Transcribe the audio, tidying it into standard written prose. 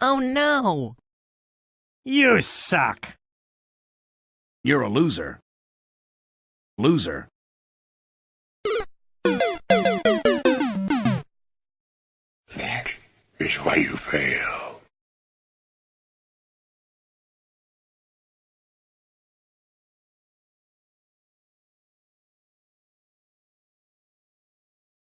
Oh no! You suck. You're a loser. Loser. That is why you fail.